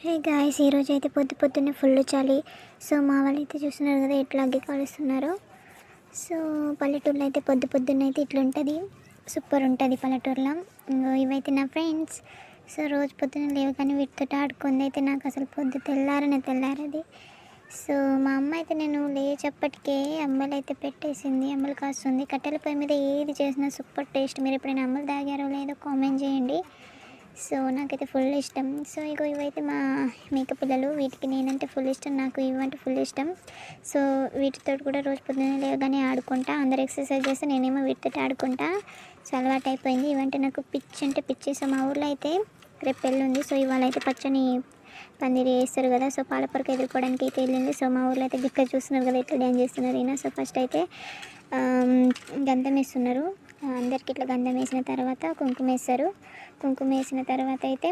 Hey guys, ఈరోజు అయితే పొద్దున్నే ఫుల్ చలి. సో మా వాళ్ళు అయితే చూస్తున్నారు కదా ఎట్లా అగ్గి కాలుస్తున్నారో. సో పల్లెటూరులో అయితే పొద్దున్నే అయితే ఇట్లా ఉంటుంది, సూపర్ ఉంటుంది పల్లెటూరులో. ఇంకో ఇవైతే నా ఫ్రెండ్స్. సో రోజు పొద్దున్న లేవగానే వీటితో ఆడుకుంది అయితే నాకు అసలు తెల్లారది. సో మా అమ్మ అయితే నేను లేచేపటికే అంబలు అయితే పెట్టేసింది, అంబలు కాస్తుంది. కట్టెల పొయ్యి మీద ఏది చేసినా సూపర్ టేస్ట్. మీరు ఎప్పుడైనా అంబలు తాగారో లేదో కామెంట్ చేయండి. సో నాకైతే ఫుల్ ఇష్టం. సో ఇవైతే మా మేక పిల్లలు, వీటికి నేనంటే ఫుల్ ఇష్టం, నాకు ఇవంటే ఫుల్ ఇష్టం. సో వీటితో కూడా రోజు పొద్దున్నే లేవగానే ఆడుకుంటా. అందరు ఎక్సర్సైజ్ చేస్తే నేనేమో వీటితో ఆడుకుంటా. సో అలవాటు అయిపోయింది. ఇవంటే నాకు పిచ్చి అంటే పిచ్చి. సో మా ఊర్లో అయితే రేపు పెళ్ళి ఉంది. సో ఇవాళ అయితే పచ్చని పందిరి వేస్తారు కదా. సో పాలపరకు ఎదుర్కోవడానికి అయితే వెళ్ళింది. సో మా ఊర్లో అయితే ఇక్కడ చూస్తున్నారు కదా ఎట్లా డ్యాన్స్ చేస్తున్నారు ఈయన. సో ఫస్ట్ అయితే గంధం వేస్తున్నారు. అందరికి ఇట్లా గంధం వేసిన తర్వాత కుంకుమ వేస్తారు. కుంకుమ వేసిన తర్వాత అయితే